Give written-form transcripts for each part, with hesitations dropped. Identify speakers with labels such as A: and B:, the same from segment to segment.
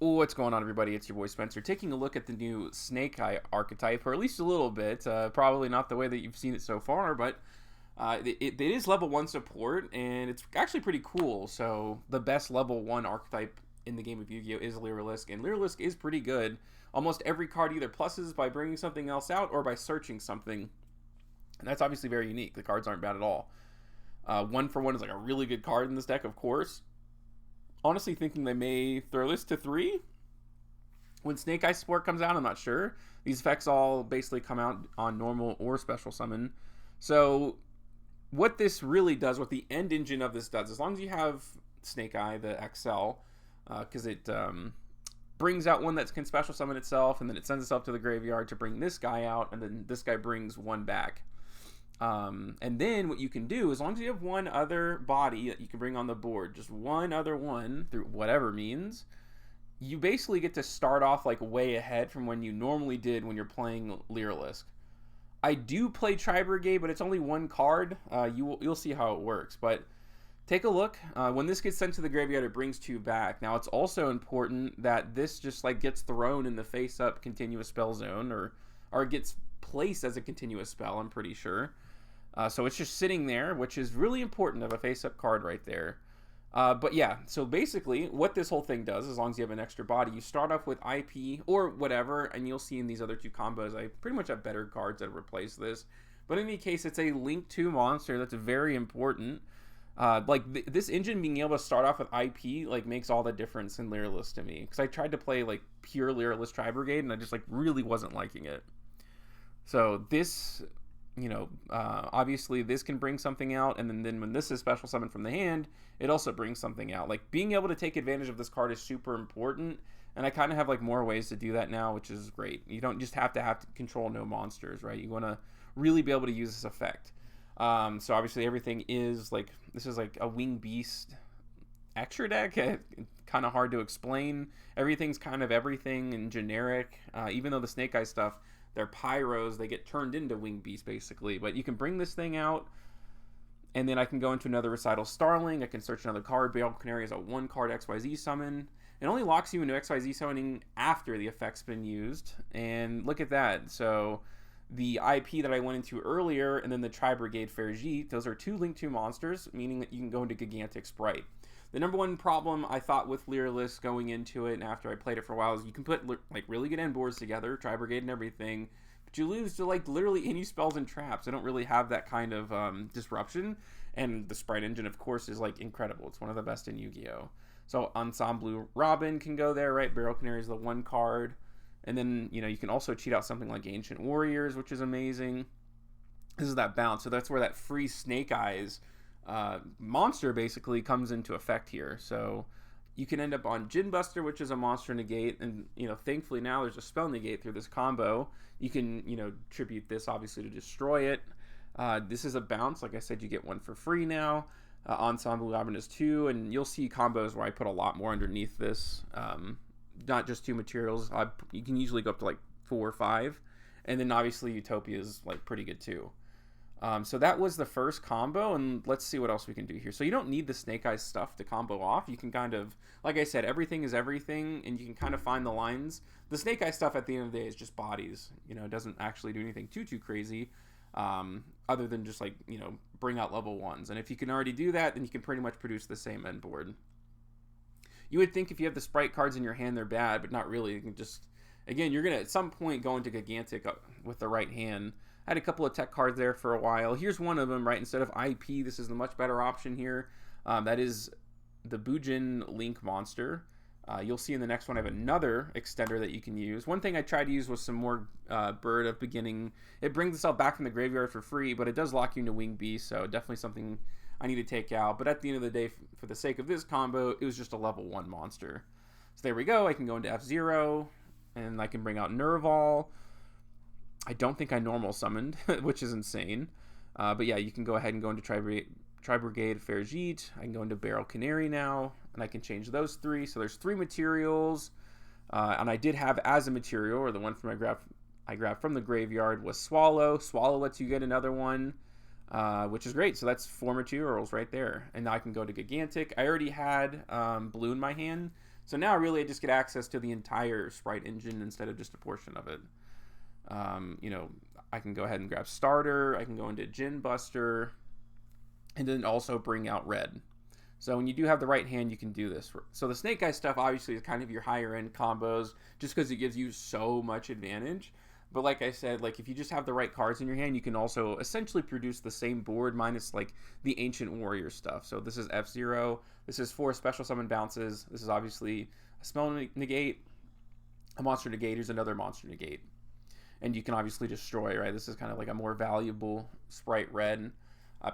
A: What's going on, everybody? It's your boy Spencer, taking a look at the new Snake Eye archetype, or at least a little bit. Probably not the way that you've seen it so far, but it is level 1 support, and it's actually pretty cool. So the best level 1 archetype in the game of Yu-Gi-Oh! Is Lyrilusc, and Lyrilusc is pretty good. Almost every card either pluses by bringing something else out or by searching something, and that's obviously very unique. The cards aren't bad at all. 1-for-1 is like a really good card in this deck, of course. Honestly thinking they may throw this to 3 when Snake Eye support comes out. I'm not sure. These effects all basically come out on normal or special summon. So what this really does, what the end engine of this does, as long as you have Snake Eye, the XL, because it brings out one that can special summon itself, and then it sends itself to the graveyard to bring this guy out, and then this guy brings one back. And then what you can do, as long as you have one other body that you can bring on the board, just one other one through whatever means, you basically get to start off like way ahead from when you normally did when you're playing Lyrilusc. I do play Tri-Brigade, but it's only one card. You'll see how it works. But take a look. When this gets sent to the graveyard, it brings 2 back. Now, it's also important that this just like gets thrown in the face-up continuous spell zone, or gets placed as a continuous spell, I'm pretty sure. So it's just sitting there, which is really important of a face-up card right there. But yeah, so basically what this whole thing does, as long as you have an extra body, you start off with IP or whatever, and you'll see in these other 2 combos, I pretty much have better cards that replace this. But in any case, it's a Link 2 monster that's very important. This engine being able to start off with IP like makes all the difference in Lyrilusc to me, because I tried to play like pure Lyrilusc Tri-Brigade, and I just like really wasn't liking it. So this, obviously this can bring something out, and then when this is special summon from the hand, it also brings something out. Like, being able to take advantage of this card is super important, and I kind of have like more ways to do that now, which is great. You don't just have to control no monsters, right? You want to really be able to use this effect. So obviously everything is like, this is like a Wing Beast extra deck. Kind of hard to explain. Everything's kind of everything and generic, even though the Snake Eye stuff, they're Pyros, they get turned into Wing Beasts basically. But you can bring this thing out, and then I can go into another Recital Starling. I can search another card. Bale Canary is a 1-card XYZ summon. It only locks you into XYZ summoning after the effect's been used. And look at that. So the IP that I went into earlier, and then the Tri-Brigade Ferjit, those are 2 Link 2 monsters, meaning that you can go into Gigantic Spright. The number one problem I thought with Lyrilusc going into it, and after I played it for a while, is you can put like really good end boards together, Tri-Brigade and everything, but you lose to like literally any spells and traps. I don't really have that kind of disruption, and the Spright engine, of course, is like incredible. It's one of the best in Yu-Gi-Oh! So Ensemble Robin can go there, right? Barrel Canary is the 1 card, and then you can also cheat out something like Ancient Warriors, which is amazing. This is that bounce, so that's where that free Snake Eyes monster basically comes into effect here. So you can end up on Djinn Buster, which is a monster negate, and thankfully now there's a spell negate through this combo. You can tribute this obviously to destroy it. This is a bounce, like I said, you get 1 for free now. Ensemble Robin is 2, and you'll see combos where I put a lot more underneath this, not just 2 materials. You can usually go up to like 4 or 5, and then obviously Utopia is like pretty good too. So that was the first combo, and let's see what else we can do here. So you don't need the Snake Eyes stuff to combo off. You can kind of, like I said, everything is everything, and you can kind of find the lines. The Snake Eye stuff at the end of the day is just bodies. It doesn't actually do anything too crazy, other than just like, bring out level 1s. And if you can already do that, then you can pretty much produce the same end board. You would think if you have the Spright cards in your hand, they're bad, but not really. You can just, again, you're going to at some point go into Gigantic with the right hand. I had a couple of tech cards there for a while. Here's one of them, right? Instead of IP, this is the much better option here. That is the Bujin Link monster. You'll see in the next one I have another extender that you can use. One thing I tried to use was some more Bird of Beginning. It brings itself back from the graveyard for free, but it does lock you into Wing Beast, so definitely something I need to take out. But at the end of the day, for the sake of this combo, it was just a level 1 monster. So there we go. I can go into F-Zero, and I can bring out Nerval. I don't think I normal summoned, which is insane. But yeah, you can go ahead and go into Tri-Brigade Ferjit. I can go into Barrel Canary now, and I can change those 3. So there's 3 materials. And I did have as a material, or the one from I grabbed from the graveyard, was Swallow. Swallow lets you get another one, which is great. So that's 4 materials right there. And now I can go to Gigantic. I already had Blue in my hand, So now really I just get access to the entire Spright engine instead of just a portion of it. You know, I can go ahead and grab starter, I can go into Gin Buster, and then also bring out red. So when you do have the right hand, you can do this. So the Snake Eye stuff obviously is kind of your higher end combos just because it gives you so much advantage. But like I said, like if you just have the right cards in your hand, you can also essentially produce the same board minus like the Ancient Warrior stuff. So this is F-Zero. This is 4 special summon bounces. This is obviously a spell negate, a monster negate. Here's another monster negate. And you can obviously destroy, right? This is kind of like a more valuable Spright red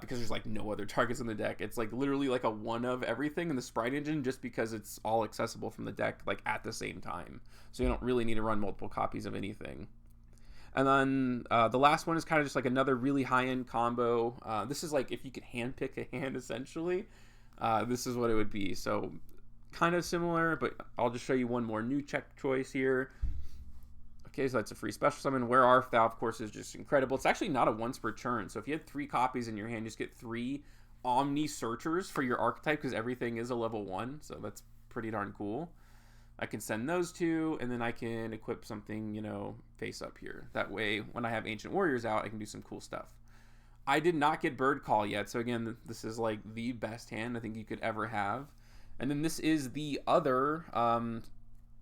A: because there's like no other targets in the deck. It's like literally like a one of everything in the Spright engine just because it's all accessible from the deck like at the same time. So you don't really need to run multiple copies of anything. And then the last one is kind of just like another really high-end combo. This is like if you could handpick a hand, essentially. This is what it would be. So kind of similar, but I'll just show you one more new check choice here. Okay, so that's a free special summon. Where Art Thou, of course, is just incredible. It's actually not a once per turn. So if you had 3 copies in your hand, you just get 3 Omni Searchers for your archetype because everything is a level 1. So that's pretty darn cool. I can send those 2, and then I can equip something, you know, face up here. That way, when I have Ancient Warriors out, I can do some cool stuff. I did not get Bird Call yet, so again, this is like the best hand I think you could ever have. And then this is the other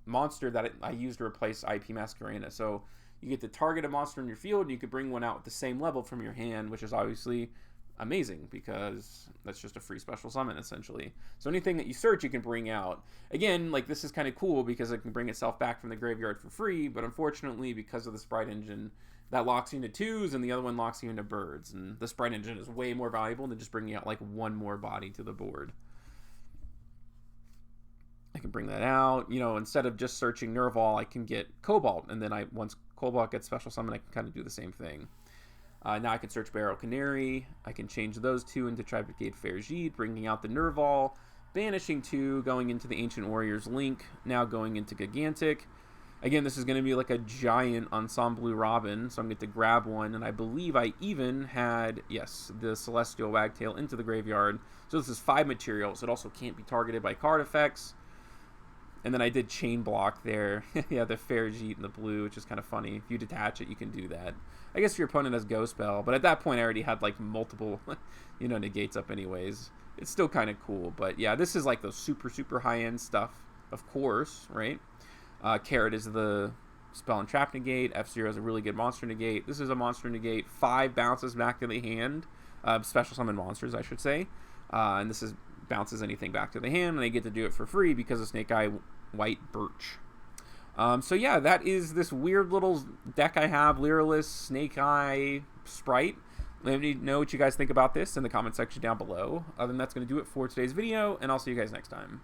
A: monster that I used to replace IP Masquerena. So you get to target a monster in your field, and you could bring one out with the same level from your hand, which is obviously amazing because that's just a free special summon essentially. So anything that you search you can bring out. Again, like this is kind of cool because it can bring itself back from the graveyard for free, but unfortunately because of the Spright engine that locks you into 2s and the other one locks you into birds, and the Spright engine is way more valuable than just bringing out like one more body to the board. I can bring that out, you know, instead of just searching Nerval I can get Cobalt, and then once Cobalt gets special summon I can kind of do the same thing. Now I can search Barrel Canary. I can change those 2 into Tribrigade Fergide, bringing out the Nerval, banishing 2, going into the Ancient Warriors Link, now going into Gigantic. Again, this is going to be like a giant Ensemble Robin, so I'm going to grab one, and I believe I even had, yes, the Celestial Wagtail into the graveyard. So this is 5 materials. It also can't be targeted by card effects. And then I did Chain Block there. Yeah, the Fergide in the blue, which is kind of funny. If you detach it, you can do that. I guess your opponent has Ghost Spell, but at that point I already had like multiple, you know, negates up anyways. It's still kind of cool, but yeah, this is like the super high-end stuff, of course, right? Carrot is the Spell and Trap negate. F-Zero is a really good monster negate. This is a monster negate. 5 bounces back to the hand. Special summon monsters, I should say. And this is bounces anything back to the hand, and I get to do it for free because of Snake Eye White Birch. So yeah, that is this weird little deck I have, Lyrilusc, Snake Eye, Spright. Let me know what you guys think about this in the comment section down below. Other than that's going to do it for today's video, and I'll see you guys next time.